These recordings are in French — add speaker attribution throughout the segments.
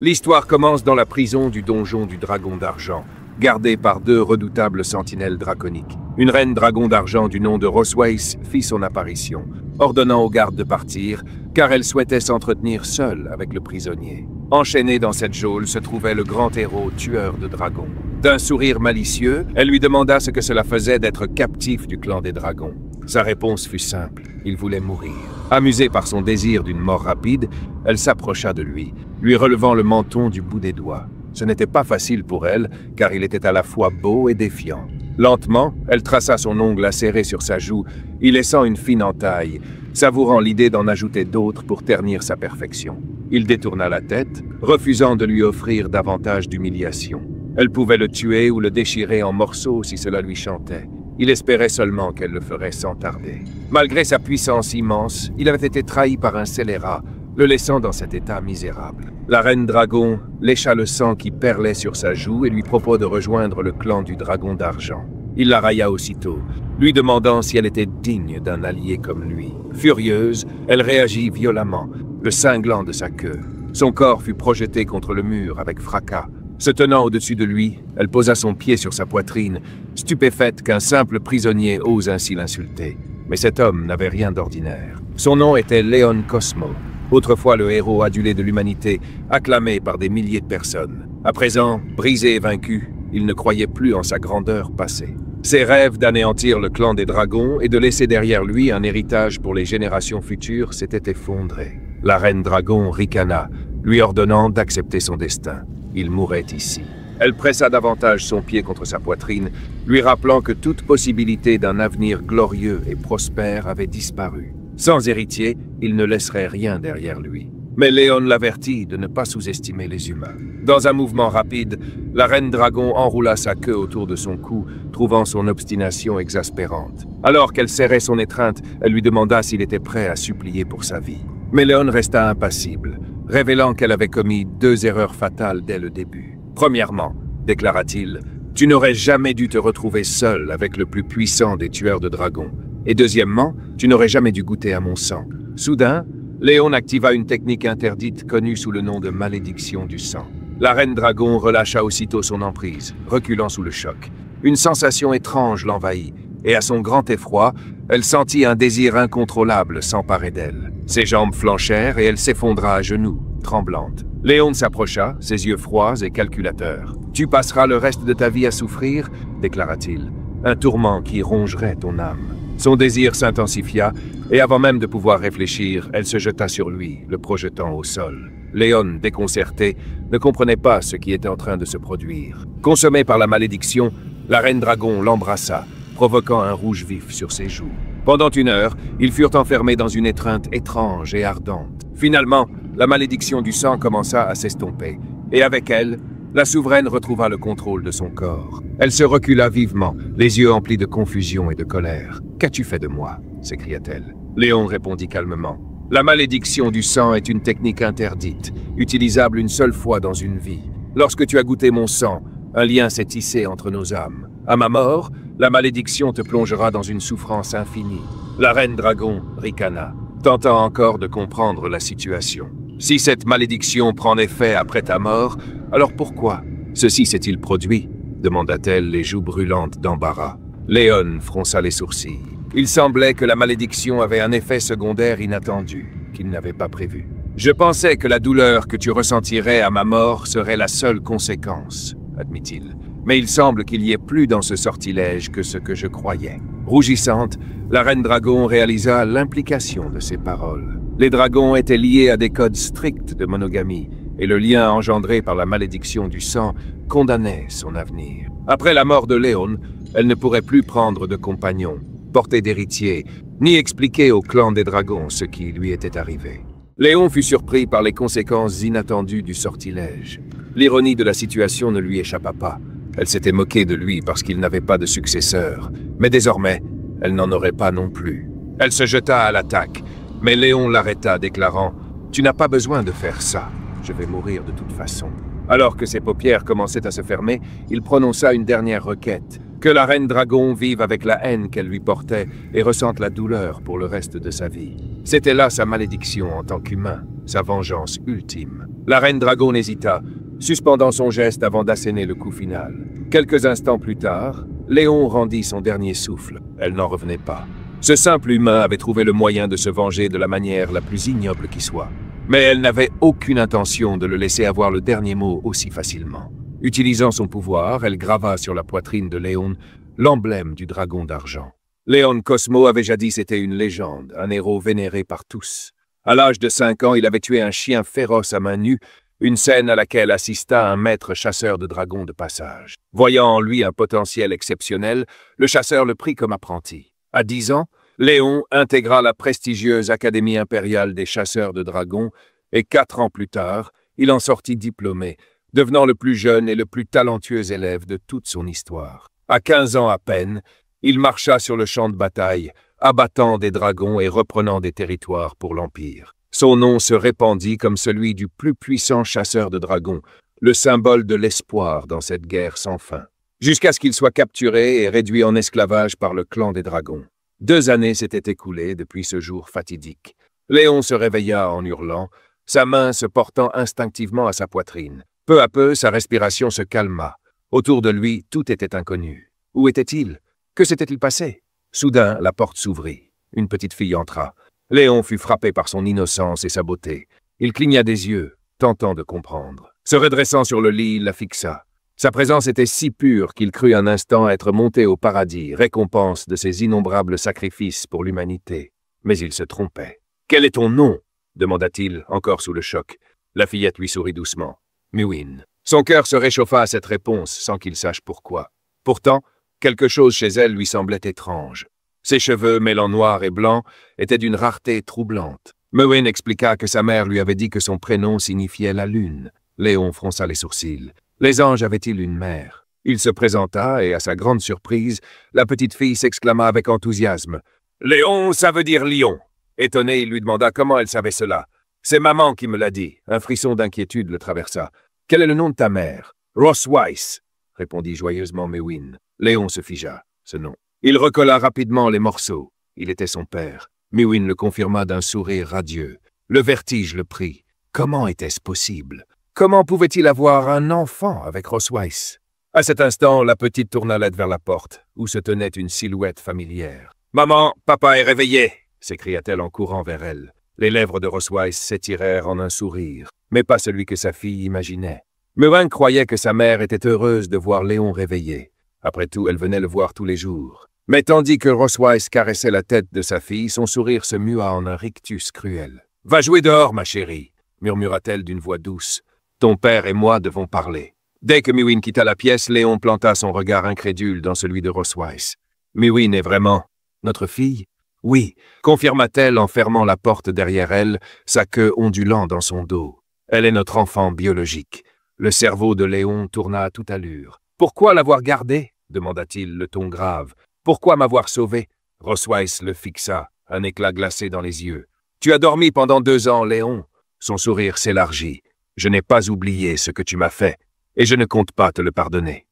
Speaker 1: L'histoire commence dans la prison du donjon du Dragon d'Argent, gardée par deux redoutables sentinelles draconiques. Une reine dragon d'argent du nom de Roswaith fit son apparition, ordonnant aux gardes de partir, car elle souhaitait s'entretenir seule avec le prisonnier. Enchaîné dans cette geôle se trouvait le grand héros tueur de dragons. D'un sourire malicieux, elle lui demanda ce que cela faisait d'être captif du clan des dragons. Sa réponse fut simple, il voulait mourir. Amusée par son désir d'une mort rapide, elle s'approcha de lui, lui relevant le menton du bout des doigts. Ce n'était pas facile pour elle, car il était à la fois beau et défiant. Lentement, elle traça son ongle acéré sur sa joue, y laissant une fine entaille, savourant l'idée d'en ajouter d'autres pour ternir sa perfection. Il détourna la tête, refusant de lui offrir davantage d'humiliation. Elle pouvait le tuer ou le déchirer en morceaux si cela lui chantait. Il espérait seulement qu'elle le ferait sans tarder. Malgré sa puissance immense, il avait été trahi par un scélérat, le laissant dans cet état misérable. La reine dragon lécha le sang qui perlait sur sa joue et lui propose de rejoindre le clan du Dragon d'Argent. Il la railla aussitôt, lui demandant si elle était digne d'un allié comme lui. Furieuse, elle réagit violemment, le cinglant de sa queue. Son corps fut projeté contre le mur avec fracas. Se tenant au-dessus de lui, elle posa son pied sur sa poitrine, stupéfaite qu'un simple prisonnier ose ainsi l'insulter. Mais cet homme n'avait rien d'ordinaire. Son nom était Léon Cosmo, autrefois le héros adulé de l'humanité, acclamé par des milliers de personnes. À présent, brisé et vaincu, il ne croyait plus en sa grandeur passée. Ses rêves d'anéantir le clan des dragons et de laisser derrière lui un héritage pour les générations futures s'étaient effondrés. La reine dragon ricana, lui ordonnant d'accepter son destin. Il mourrait ici. Elle pressa davantage son pied contre sa poitrine, lui rappelant que toute possibilité d'un avenir glorieux et prospère avait disparu. Sans héritier, il ne laisserait rien derrière lui. Mais Léon l'avertit de ne pas sous-estimer les humains. Dans un mouvement rapide, la reine dragon enroula sa queue autour de son cou, trouvant son obstination exaspérante. Alors qu'elle serrait son étreinte, elle lui demanda s'il était prêt à supplier pour sa vie. Mais Léon resta impassible, révélant qu'elle avait commis deux erreurs fatales dès le début. Premièrement, déclara-t-il, tu n'aurais jamais dû te retrouver seul avec le plus puissant des tueurs de dragons. Et deuxièmement, tu n'aurais jamais dû goûter à mon sang. Soudain, Léon activa une technique interdite connue sous le nom de malédiction du sang. La reine dragon relâcha aussitôt son emprise, reculant sous le choc. Une sensation étrange l'envahit, et à son grand effroi, elle sentit un désir incontrôlable s'emparer d'elle. Ses jambes flanchèrent et elle s'effondra à genoux, tremblante. Léon s'approcha, ses yeux froids et calculateurs. « Tu passeras le reste de ta vie à souffrir » déclara-t-il. « Un tourment qui rongerait ton âme. » Son désir s'intensifia, et avant même de pouvoir réfléchir, elle se jeta sur lui, le projetant au sol. Léon, déconcerté, ne comprenait pas ce qui était en train de se produire. Consommé par la malédiction, la reine dragon l'embrassa, provoquant un rouge vif sur ses joues. Pendant 1 heure, ils furent enfermés dans une étreinte étrange et ardente. Finalement, la malédiction du sang commença à s'estomper, et avec elle, la souveraine retrouva le contrôle de son corps. Elle se recula vivement, les yeux emplis de confusion et de colère. « Qu'as-tu fait de moi » s'écria-t-elle. Léon répondit calmement. « La malédiction du sang est une technique interdite, utilisable une seule fois dans une vie. Lorsque tu as goûté mon sang, un lien s'est tissé entre nos âmes. À ma mort, la malédiction te plongera dans une souffrance infinie. » La reine dragon ricana, tentant encore de comprendre la situation. « Si cette malédiction prend effet après ta mort, alors pourquoi ceci s'est-il produit ?» demanda-t-elle, les joues brûlantes d'embarras. Léon fronça les sourcils. Il semblait que la malédiction avait un effet secondaire inattendu, qu'il n'avait pas prévu. « Je pensais que la douleur que tu ressentirais à ma mort serait la seule conséquence, » admit-il. « Mais il semble qu'il y ait plus dans ce sortilège que ce que je croyais. » Rougissante, la reine dragon réalisa l'implication de ses paroles. Les dragons étaient liés à des codes stricts de monogamie, et le lien engendré par la malédiction du sang condamnait son avenir. Après la mort de Léon, elle ne pourrait plus prendre de compagnon, porter d'héritier, ni expliquer au clan des dragons ce qui lui était arrivé. Léon fut surpris par les conséquences inattendues du sortilège. L'ironie de la situation ne lui échappa pas. Elle s'était moquée de lui parce qu'il n'avait pas de successeur, mais désormais, elle n'en aurait pas non plus. Elle se jeta à l'attaque, mais Léon l'arrêta, déclarant « Tu n'as pas besoin de faire ça. Je vais mourir de toute façon. » Alors que ses paupières commençaient à se fermer, il prononça une dernière requête, Que la reine dragon vive avec la haine qu'elle lui portait et ressente la douleur pour le reste de sa vie. C'était là sa malédiction en tant qu'humain, sa vengeance ultime. La reine dragon hésita, suspendant son geste avant d'asséner le coup final. Quelques instants plus tard, Léon rendit son dernier souffle. Elle n'en revenait pas. Ce simple humain avait trouvé le moyen de se venger de la manière la plus ignoble qui soit. Mais elle n'avait aucune intention de le laisser avoir le dernier mot aussi facilement. Utilisant son pouvoir, elle grava sur la poitrine de Léon l'emblème du dragon d'argent. Léon Cosmo avait jadis été une légende, un héros vénéré par tous. À l'âge de 5 ans, il avait tué un chien féroce à main nue, une scène à laquelle assista un maître chasseur de dragons de passage. Voyant en lui un potentiel exceptionnel, le chasseur le prit comme apprenti. À 10 ans, Léon intégra la prestigieuse Académie impériale des chasseurs de dragons et 4 ans plus tard, il en sortit diplômé, devenant le plus jeune et le plus talentueux élève de toute son histoire. À 15 ans à peine, il marcha sur le champ de bataille, abattant des dragons et reprenant des territoires pour l'Empire. Son nom se répandit comme celui du plus puissant chasseur de dragons, le symbole de l'espoir dans cette guerre sans fin. Jusqu'à ce qu'il soit capturé et réduit en esclavage par le clan des dragons. 2 années s'étaient écoulées depuis ce jour fatidique. Léon se réveilla en hurlant, sa main se portant instinctivement à sa poitrine. Peu à peu, sa respiration se calma. Autour de lui, tout était inconnu. Où était-il? Que s'était-il passé? Soudain, la porte s'ouvrit. Une petite fille entra. Léon fut frappé par son innocence et sa beauté. Il cligna des yeux, tentant de comprendre. Se redressant sur le lit, il la fixa. Sa présence était si pure qu'il crut un instant être monté au paradis, récompense de ses innombrables sacrifices pour l'humanité. Mais il se trompait. « Quel est ton nom ?» demanda-t-il, encore sous le choc. La fillette lui sourit doucement. Mewin. Son cœur se réchauffa à cette réponse, sans qu'il sache pourquoi. Pourtant, quelque chose chez elle lui semblait étrange. Ses cheveux, mêlant noir et blanc, étaient d'une rareté troublante. Mewin expliqua que sa mère lui avait dit que son prénom signifiait la lune. Léon fronça les sourcils. Les anges avaient-ils une mère? Il se présenta et, à sa grande surprise, la petite fille s'exclama avec enthousiasme. « Léon, ça veut dire lion !» Étonné, il lui demanda comment elle savait cela. « C'est maman qui me l'a dit. » Un frisson d'inquiétude le traversa. « Quel est le nom de ta mère ?»« Ross Weiss » répondit joyeusement Mewin. Léon se figea. Ce nom. Il recolla rapidement les morceaux. Il était son père. Mewin le confirma d'un sourire radieux. Le vertige le prit. Comment était-ce possible? Comment pouvait-il avoir un enfant avec Ross Weiss? À cet instant, la petite tourna l'aide vers la porte, où se tenait une silhouette familière. « Maman, papa est réveillé !» s'écria-t-elle en courant vers elle. Les lèvres de Ross Weiss s'étirèrent en un sourire, mais pas celui que sa fille imaginait. Mewin croyait que sa mère était heureuse de voir Léon réveillé. Après tout, elle venait le voir tous les jours. Mais tandis que Ross Weiss caressait la tête de sa fille, son sourire se mua en un rictus cruel. « Va jouer dehors, ma chérie !» murmura-t-elle d'une voix douce. « Ton père et moi devons parler. » Dès que Mewin quitta la pièce, Léon planta son regard incrédule dans celui de Ross Weiss. « Mewin est vraiment notre fille ?»« Oui, » confirma-t-elle en fermant la porte derrière elle, sa queue ondulant dans son dos. « Elle est notre enfant biologique. » Le cerveau de Léon tourna à toute allure. « Pourquoi l'avoir gardée ?» demanda-t-il, le ton grave. « Pourquoi m'avoir sauvé ?» Ross Weiss le fixa, un éclat glacé dans les yeux. « Tu as dormi pendant 2 ans, Léon. » Son sourire s'élargit. « Je n'ai pas oublié ce que tu m'as fait, et je ne compte pas te le pardonner. »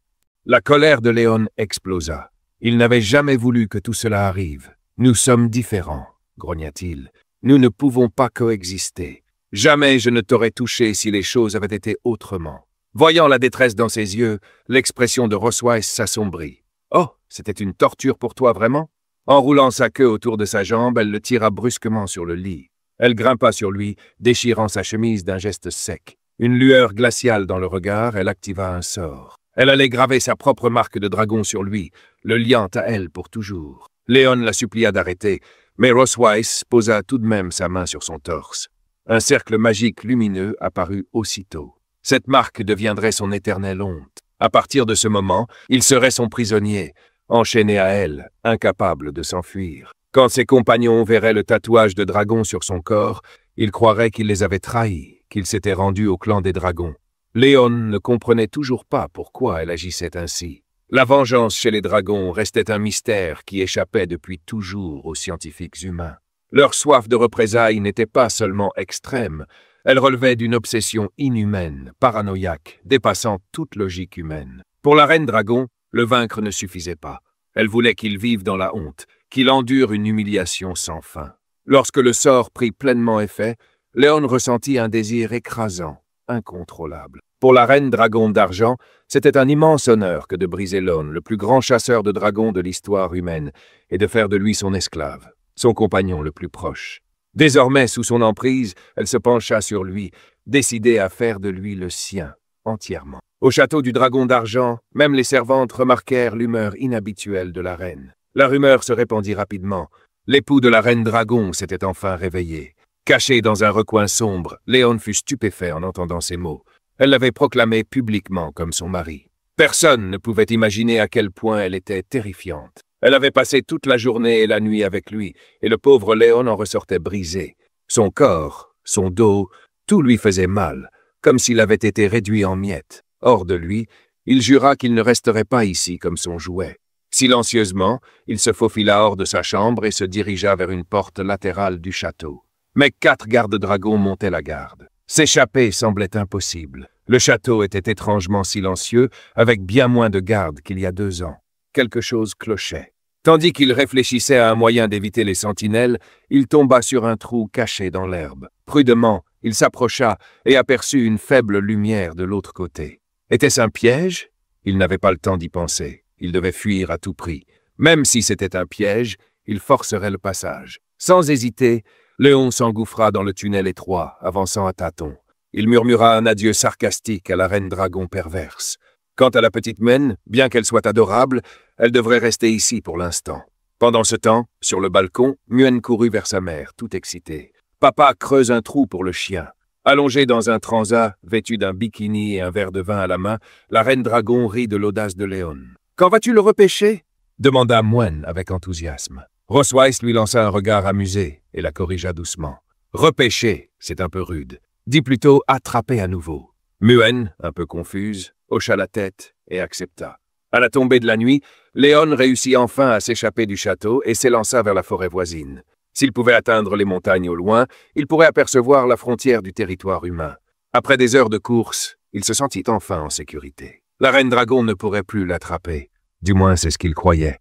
Speaker 1: La colère de Léon explosa. Il n'avait jamais voulu que tout cela arrive. « Nous sommes différents, » grogna-t-il. « Nous ne pouvons pas coexister. Jamais je ne t'aurais touché si les choses avaient été autrement. » Voyant la détresse dans ses yeux, l'expression de Ross Weiss s'assombrit. « Oh, c'était une torture pour toi, vraiment ?» Enroulant sa queue autour de sa jambe, elle le tira brusquement sur le lit. Elle grimpa sur lui, déchirant sa chemise d'un geste sec. Une lueur glaciale dans le regard, elle activa un sort. Elle allait graver sa propre marque de dragon sur lui, le liant à elle pour toujours. Léon la supplia d'arrêter, mais Ross Weiss posa tout de même sa main sur son torse. Un cercle magique lumineux apparut aussitôt. Cette marque deviendrait son éternelle honte. À partir de ce moment, il serait son prisonnier, enchaîné à elle, incapable de s'enfuir. Quand ses compagnons verraient le tatouage de dragon sur son corps, ils croiraient qu'il les avait trahis, qu'il s'était rendu au clan des dragons. Léon ne comprenait toujours pas pourquoi elle agissait ainsi. La vengeance chez les dragons restait un mystère qui échappait depuis toujours aux scientifiques humains. Leur soif de représailles n'était pas seulement extrême, elle relevait d'une obsession inhumaine, paranoïaque, dépassant toute logique humaine. Pour la reine dragon, Le vaincre ne suffisait pas. Elle voulait qu'il vive dans la honte, qu'il endure une humiliation sans fin. Lorsque le sort prit pleinement effet, Léon ressentit un désir écrasant, incontrôlable. Pour la reine dragon d'argent, c'était un immense honneur que de briser Lon, le plus grand chasseur de dragons de l'histoire humaine, et de faire de lui son esclave, son compagnon le plus proche. Désormais, sous son emprise, elle se pencha sur lui, décidée à faire de lui le sien, entièrement. Au château du dragon d'argent, même les servantes remarquèrent l'humeur inhabituelle de la reine. La rumeur se répandit rapidement. L'époux de la reine dragon s'était enfin réveillé. Caché dans un recoin sombre, Léon fut stupéfait en entendant ces mots. Elle l'avait proclamé publiquement comme son mari. Personne ne pouvait imaginer à quel point elle était terrifiante. Elle avait passé toute la journée et la nuit avec lui, et le pauvre Léon en ressortait brisé. Son corps, son dos, tout lui faisait mal, comme s'il avait été réduit en miettes. Hors de lui, il jura qu'il ne resterait pas ici comme son jouet. Silencieusement, il se faufila hors de sa chambre et se dirigea vers une porte latérale du château. Mais 4 gardes-dragons montaient la garde. S'échapper semblait impossible. Le château était étrangement silencieux, avec bien moins de gardes qu'il y a 2 ans. Quelque chose clochait. Tandis qu'il réfléchissait à un moyen d'éviter les sentinelles, il tomba sur un trou caché dans l'herbe. Prudemment, il s'approcha et aperçut une faible lumière de l'autre côté. Était-ce un piège? Il n'avait pas le temps d'y penser. Il devait fuir à tout prix. Même si c'était un piège, il forcerait le passage. Sans hésiter, Léon s'engouffra dans le tunnel étroit, avançant à tâtons. Il murmura un adieu sarcastique à la reine dragon perverse. Quant à la petite Mène, bien qu'elle soit adorable, elle devrait rester ici pour l'instant. Pendant ce temps, sur le balcon, Muen courut vers sa mère, tout excitée. Papa creuse un trou pour le chien. Allongée dans un transat, vêtue d'un bikini et un verre de vin à la main, la reine dragon rit de l'audace de Léon. « Quand vas-tu le repêcher » demanda Muen avec enthousiasme. Rosweiss lui lança un regard amusé et la corrigea doucement. « Repêcher, c'est un peu rude. Dis plutôt attraper à nouveau. » Muen, un peu confuse, hocha la tête et accepta. À la tombée de la nuit, Léon réussit enfin à s'échapper du château et s'élança vers la forêt voisine. S'il pouvait atteindre les montagnes au loin, il pourrait apercevoir la frontière du territoire humain. Après des heures de course, il se sentit enfin en sécurité. La reine dragon ne pourrait plus l'attraper. Du moins, c'est ce qu'il croyait.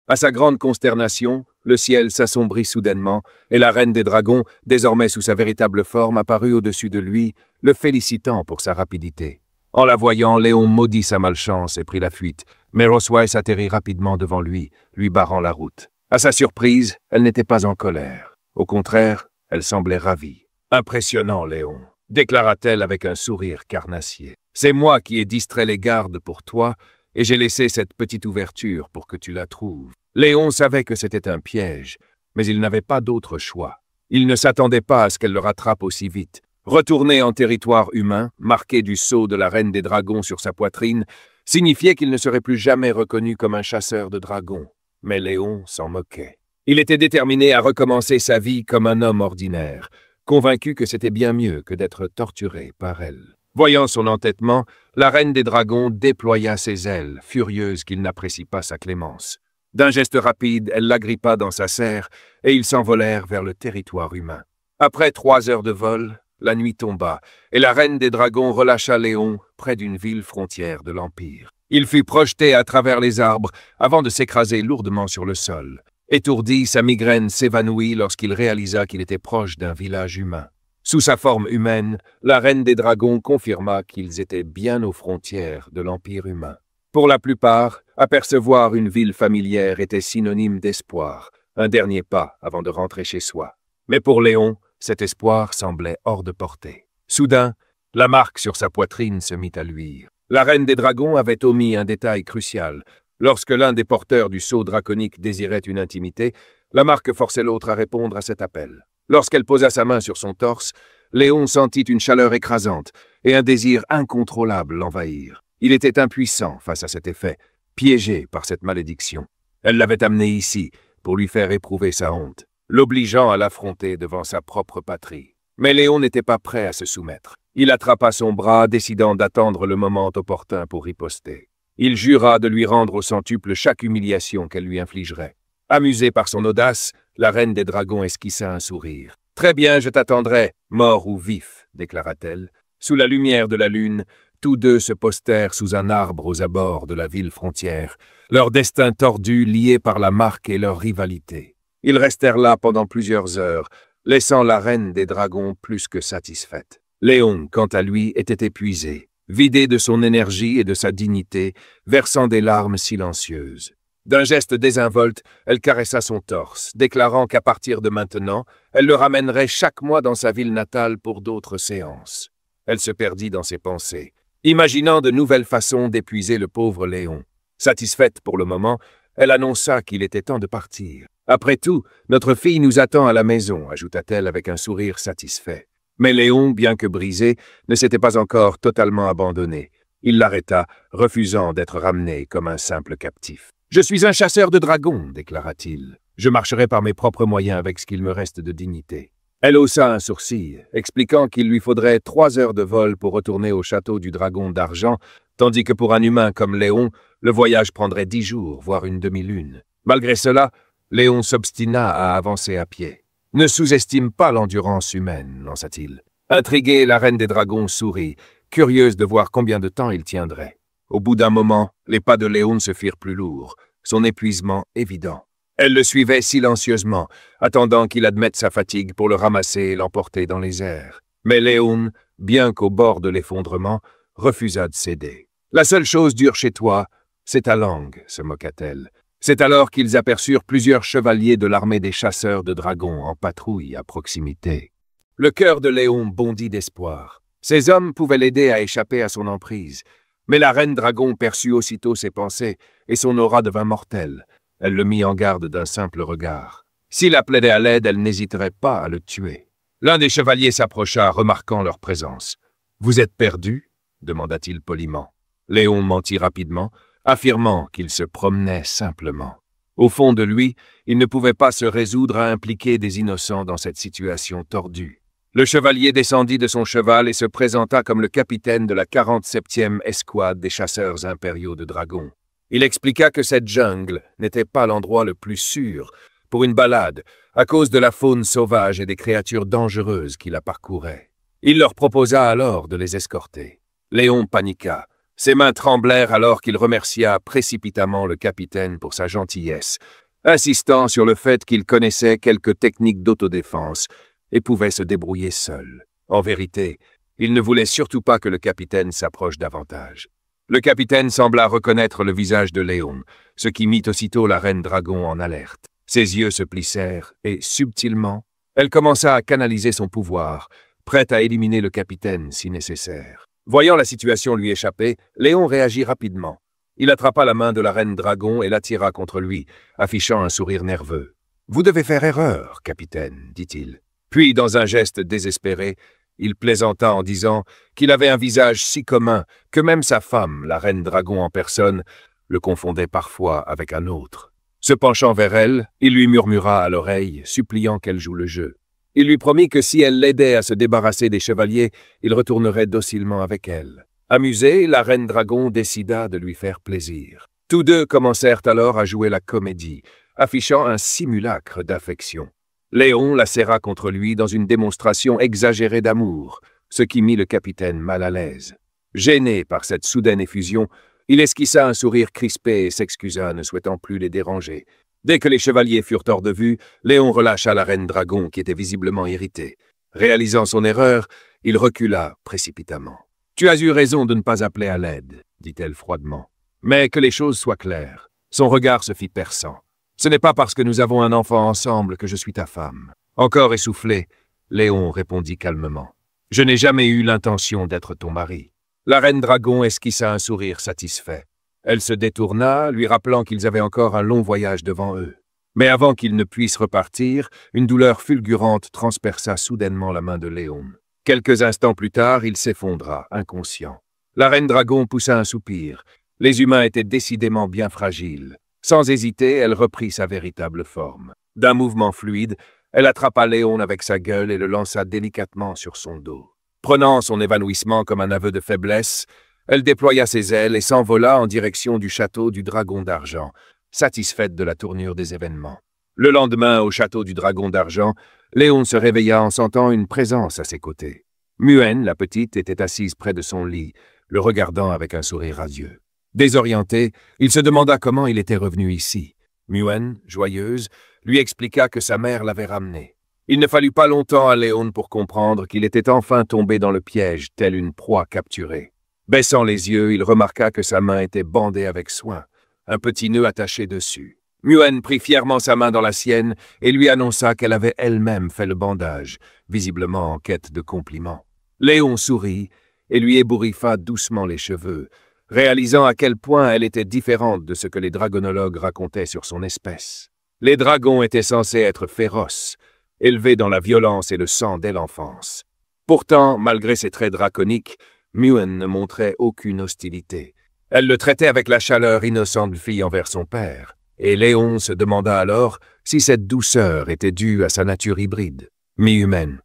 Speaker 1: À sa grande consternation, le ciel s'assombrit soudainement et la reine des dragons, désormais sous sa véritable forme, apparut au-dessus de lui, le félicitant pour sa rapidité. En la voyant, Léon maudit sa malchance et prit la fuite, mais Rosweiss atterrit rapidement devant lui, lui barrant la route. À sa surprise, elle n'était pas en colère. Au contraire, elle semblait ravie. « Impressionnant, Léon », déclara-t-elle avec un sourire carnassier. « C'est moi qui ai distrait les gardes pour toi, et j'ai laissé cette petite ouverture pour que tu la trouves. » Léon savait que c'était un piège, mais il n'avait pas d'autre choix. Il ne s'attendait pas à ce qu'elle le rattrape aussi vite. Retourner en territoire humain, marqué du sceau de la reine des dragons sur sa poitrine, signifiait qu'il ne serait plus jamais reconnu comme un chasseur de dragons. Mais Léon s'en moquait. Il était déterminé à recommencer sa vie comme un homme ordinaire, convaincu que c'était bien mieux que d'être torturé par elle. Voyant son entêtement, la reine des dragons déploya ses ailes, furieuse qu'il n'apprécie pas sa clémence. D'un geste rapide, elle l'agrippa dans sa serre et ils s'envolèrent vers le territoire humain. Après 3 heures de vol, la nuit tomba et la reine des dragons relâcha Léon près d'une ville frontière de l'Empire. Il fut projeté à travers les arbres avant de s'écraser lourdement sur le sol. Étourdi, sa migraine s'évanouit lorsqu'il réalisa qu'il était proche d'un village humain. Sous sa forme humaine, la reine des dragons confirma qu'ils étaient bien aux frontières de l'Empire humain. Pour la plupart, apercevoir une ville familière était synonyme d'espoir, un dernier pas avant de rentrer chez soi. Mais pour Léon, cet espoir semblait hors de portée. Soudain, la marque sur sa poitrine se mit à luire. La reine des dragons avait omis un détail crucial. Lorsque l'un des porteurs du sceau draconique désirait une intimité, la marque forçait l'autre à répondre à cet appel. Lorsqu'elle posa sa main sur son torse, Léon sentit une chaleur écrasante et un désir incontrôlable l'envahir. Il était impuissant face à cet effet, piégé par cette malédiction. Elle l'avait amené ici pour lui faire éprouver sa honte, l'obligeant à l'affronter devant sa propre patrie. Mais Léon n'était pas prêt à se soumettre. Il attrapa son bras, décidant d'attendre le moment opportun pour riposter. Il jura de lui rendre au centuple chaque humiliation qu'elle lui infligerait. Amusée par son audace, la reine des dragons esquissa un sourire. « Très bien, je t'attendrai, mort ou vif, déclara-t-elle. Sous la lumière de la lune, Tous deux se postèrent sous un arbre aux abords de la ville frontière, leur destin tordu lié par la marque et leur rivalité. Ils restèrent là pendant plusieurs heures, laissant la reine des dragons plus que satisfaite. Léon, quant à lui, était épuisé, vidé de son énergie et de sa dignité, versant des larmes silencieuses. D'un geste désinvolte, elle caressa son torse, déclarant qu'à partir de maintenant, elle le ramènerait chaque mois dans sa ville natale pour d'autres séances. Elle se perdit dans ses pensées, imaginant de nouvelles façons d'épuiser le pauvre Léon. Satisfaite pour le moment, elle annonça qu'il était temps de partir. « Après tout, notre fille nous attend à la maison », ajouta-t-elle avec un sourire satisfait. Mais Léon, bien que brisé, ne s'était pas encore totalement abandonné. Il l'arrêta, refusant d'être ramené comme un simple captif. « Je suis un chasseur de dragons », déclara-t-il. « Je marcherai par mes propres moyens avec ce qu'il me reste de dignité. » Elle haussa un sourcil, expliquant qu'il lui faudrait 3 heures de vol pour retourner au château du dragon d'argent, tandis que pour un humain comme Léon, le voyage prendrait 10 jours, voire une demi-lune. Malgré cela, Léon s'obstina à avancer à pied. « Ne sous-estime pas l'endurance humaine », lança-t-il. Intriguée, la reine des dragons sourit, curieuse de voir combien de temps il tiendrait. Au bout d'un moment, les pas de Léon se firent plus lourds, son épuisement évident. Elle le suivait silencieusement, attendant qu'il admette sa fatigue pour le ramasser et l'emporter dans les airs. Mais Léon, bien qu'au bord de l'effondrement, refusa de céder. « La seule chose dure chez toi, c'est ta langue », se moqua-t-elle. C'est alors qu'ils aperçurent plusieurs chevaliers de l'armée des chasseurs de dragons en patrouille à proximité. Le cœur de Léon bondit d'espoir. Ces hommes pouvaient l'aider à échapper à son emprise. Mais la reine dragon perçut aussitôt ses pensées, et son aura devint mortelle. Elle le mit en garde d'un simple regard. S'il appelait à l'aide, elle n'hésiterait pas à le tuer. L'un des chevaliers s'approcha, remarquant leur présence. « Vous êtes perdu ?» demanda-t-il poliment. Léon mentit rapidement, affirmant qu'il se promenait simplement. Au fond de lui, il ne pouvait pas se résoudre à impliquer des innocents dans cette situation tordue. Le chevalier descendit de son cheval et se présenta comme le capitaine de la 47e escouade des chasseurs impériaux de dragons. Il expliqua que cette jungle n'était pas l'endroit le plus sûr pour une balade à cause de la faune sauvage et des créatures dangereuses qui la parcouraient. Il leur proposa alors de les escorter. Léon paniqua. Ses mains tremblèrent alors qu'il remercia précipitamment le capitaine pour sa gentillesse, insistant sur le fait qu'il connaissait quelques techniques d'autodéfense et pouvait se débrouiller seul. En vérité, il ne voulait surtout pas que le capitaine s'approche davantage. Le capitaine sembla reconnaître le visage de Léon, ce qui mit aussitôt la reine dragon en alerte. Ses yeux se plissèrent et, subtilement, elle commença à canaliser son pouvoir, prête à éliminer le capitaine si nécessaire. Voyant la situation lui échapper, Léon réagit rapidement. Il attrapa la main de la reine dragon et l'attira contre lui, affichant un sourire nerveux. « Vous devez faire erreur, capitaine, » dit-il. Puis, dans un geste désespéré, il plaisanta en disant qu'il avait un visage si commun que même sa femme, la reine dragon en personne, le confondait parfois avec un autre. Se penchant vers elle, il lui murmura à l'oreille, suppliant qu'elle joue le jeu. Il lui promit que si elle l'aidait à se débarrasser des chevaliers, il retournerait docilement avec elle. Amusée, la reine dragon décida de lui faire plaisir. Tous deux commencèrent alors à jouer la comédie, affichant un simulacre d'affection. Léon la serra contre lui dans une démonstration exagérée d'amour, ce qui mit le capitaine mal à l'aise. Gêné par cette soudaine effusion, il esquissa un sourire crispé et s'excusa, ne souhaitant plus les déranger. Dès que les chevaliers furent hors de vue, Léon relâcha la reine dragon qui était visiblement irritée. Réalisant son erreur, il recula précipitamment. « Tu as eu raison de ne pas appeler à l'aide, » dit-elle froidement. « Mais que les choses soient claires. » Son regard se fit perçant. « Ce n'est pas parce que nous avons un enfant ensemble que je suis ta femme. » Encore essoufflé, Léon répondit calmement. « Je n'ai jamais eu l'intention d'être ton mari. » La reine dragon esquissa un sourire satisfait. Elle se détourna, lui rappelant qu'ils avaient encore un long voyage devant eux. Mais avant qu'ils ne puissent repartir, une douleur fulgurante transperça soudainement la main de Léon. Quelques instants plus tard, il s'effondra, inconscient. La reine dragon poussa un soupir. Les humains étaient décidément bien fragiles. Sans hésiter, elle reprit sa véritable forme. D'un mouvement fluide, elle attrapa Léon avec sa gueule et le lança délicatement sur son dos. Prenant son évanouissement comme un aveu de faiblesse, elle déploya ses ailes et s'envola en direction du château du Dragon d'Argent, satisfaite de la tournure des événements. Le lendemain, au château du Dragon d'Argent, Léon se réveilla en sentant une présence à ses côtés. Muenne, la petite, était assise près de son lit, le regardant avec un sourire radieux. Désorienté, il se demanda comment il était revenu ici. Muen, joyeuse, lui expliqua que sa mère l'avait ramené. Il ne fallut pas longtemps à Léon pour comprendre qu'il était enfin tombé dans le piège, tel une proie capturée. Baissant les yeux, il remarqua que sa main était bandée avec soin, un petit nœud attaché dessus. Muen prit fièrement sa main dans la sienne et lui annonça qu'elle avait elle-même fait le bandage, visiblement en quête de compliments. Léon sourit et lui ébouriffa doucement les cheveux, réalisant à quel point elle était différente de ce que les dragonologues racontaient sur son espèce. Les dragons étaient censés être féroces, élevés dans la violence et le sang dès l'enfance. Pourtant, malgré ses traits draconiques, Muen ne montrait aucune hostilité. Elle le traitait avec la chaleur innocente d'une fille envers son père, et Léon se demanda alors si cette douceur était due à sa nature hybride, mi-humaine.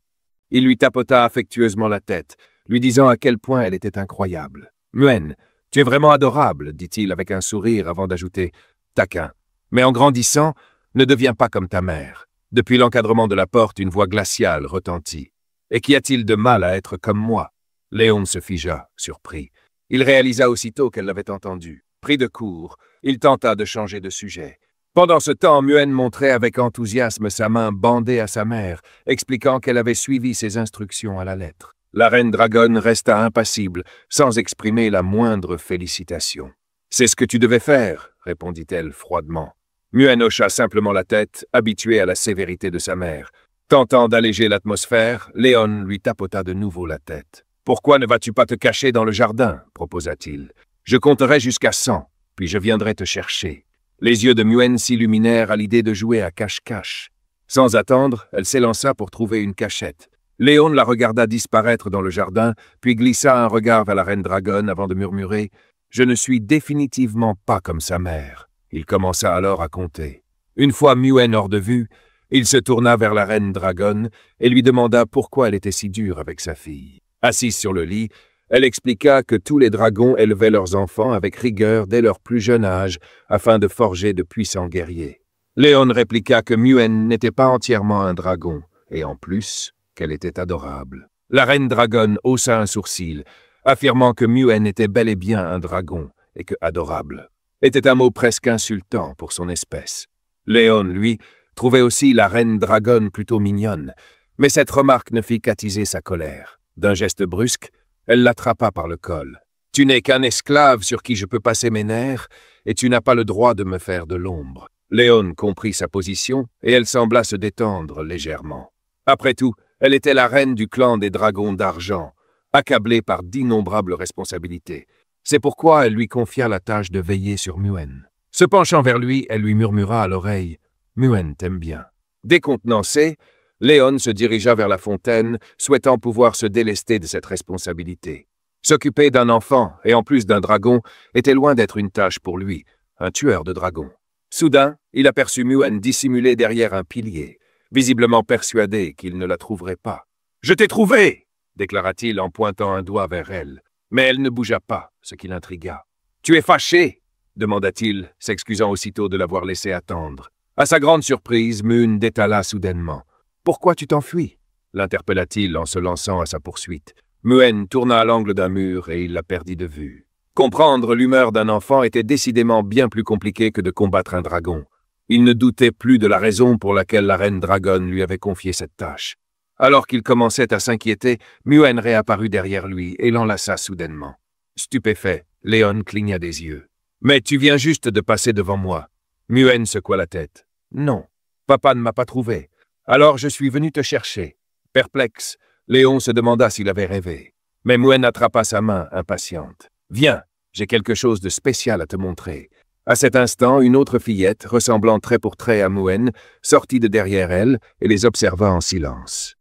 Speaker 1: Il lui tapota affectueusement la tête, lui disant à quel point elle était incroyable. « Muen, tu es vraiment adorable, dit-il avec un sourire avant d'ajouter « taquin. Mais en grandissant, ne deviens pas comme ta mère. » Depuis l'encadrement de la porte, une voix glaciale retentit. « Et qu'y a-t-il de mal à être comme moi ?» Léon se figea, surpris. Il réalisa aussitôt qu'elle l'avait entendu. Pris de court, il tenta de changer de sujet. Pendant ce temps, Muen montrait avec enthousiasme sa main bandée à sa mère, expliquant qu'elle avait suivi ses instructions à la lettre. La reine dragonne resta impassible, sans exprimer la moindre félicitation. « C'est ce que tu devais faire, » répondit-elle froidement. Muen hocha simplement la tête, habitué à la sévérité de sa mère. Tentant d'alléger l'atmosphère, Léon lui tapota de nouveau la tête. « Pourquoi ne vas-tu pas te cacher dans le jardin ?» proposa-t-il. « Je compterai jusqu'à 100, puis je viendrai te chercher. » Les yeux de Muen s'illuminèrent à l'idée de jouer à cache-cache. Sans attendre, elle s'élança pour trouver une cachette. Léon la regarda disparaître dans le jardin, puis glissa un regard vers la reine dragonne avant de murmurer « Je ne suis définitivement pas comme sa mère. » Il commença alors à compter. Une fois Muen hors de vue, il se tourna vers la reine dragonne et lui demanda pourquoi elle était si dure avec sa fille. Assise sur le lit, elle expliqua que tous les dragons élevaient leurs enfants avec rigueur dès leur plus jeune âge afin de forger de puissants guerriers. Léon répliqua que Muen n'était pas entièrement un dragon, et en plus, qu'elle était adorable. La reine dragonne haussa un sourcil, affirmant que Muen était bel et bien un dragon, et que adorable était un mot presque insultant pour son espèce. Léon, lui, trouvait aussi la reine dragonne plutôt mignonne, mais cette remarque ne fit qu'attiser sa colère. D'un geste brusque, elle l'attrapa par le col. « Tu n'es qu'un esclave sur qui je peux passer mes nerfs, et tu n'as pas le droit de me faire de l'ombre. » Léon comprit sa position, et elle sembla se détendre légèrement. Après tout, elle était la reine du clan des dragons d'argent, accablée par d'innombrables responsabilités. C'est pourquoi elle lui confia la tâche de veiller sur Muen. Se penchant vers lui, elle lui murmura à l'oreille « Muen t'aime bien. » Décontenancé, Léon se dirigea vers la fontaine, souhaitant pouvoir se délester de cette responsabilité. S'occuper d'un enfant, et en plus d'un dragon, était loin d'être une tâche pour lui, un tueur de dragons. Soudain, il aperçut Muen dissimulée derrière un pilier, visiblement persuadé qu'il ne la trouverait pas. « Je t'ai trouvé !» déclara-t-il en pointant un doigt vers elle. Mais elle ne bougea pas, ce qui l'intrigua. « Tu es fâché ?» demanda-t-il, s'excusant aussitôt de l'avoir laissé attendre. À sa grande surprise, Muen détala soudainement. « Pourquoi tu t'enfuis » l'interpella-t-il en se lançant à sa poursuite. Muen tourna à l'angle d'un mur et il la perdit de vue. Comprendre l'humeur d'un enfant était décidément bien plus compliqué que de combattre un dragon. Il ne doutait plus de la raison pour laquelle la reine dragonne lui avait confié cette tâche. Alors qu'il commençait à s'inquiéter, Muen réapparut derrière lui et l'enlaça soudainement. Stupéfait, Léon cligna des yeux. « Mais tu viens juste de passer devant moi. » Muen secoua la tête. « Non, papa ne m'a pas trouvé. Alors je suis venu te chercher. » Perplexe, Léon se demanda s'il avait rêvé. Mais Muen attrapa sa main, impatiente. « Viens, j'ai quelque chose de spécial à te montrer. » À cet instant, une autre fillette, ressemblant trait pour trait à Muen, sortit de derrière elle et les observa en silence.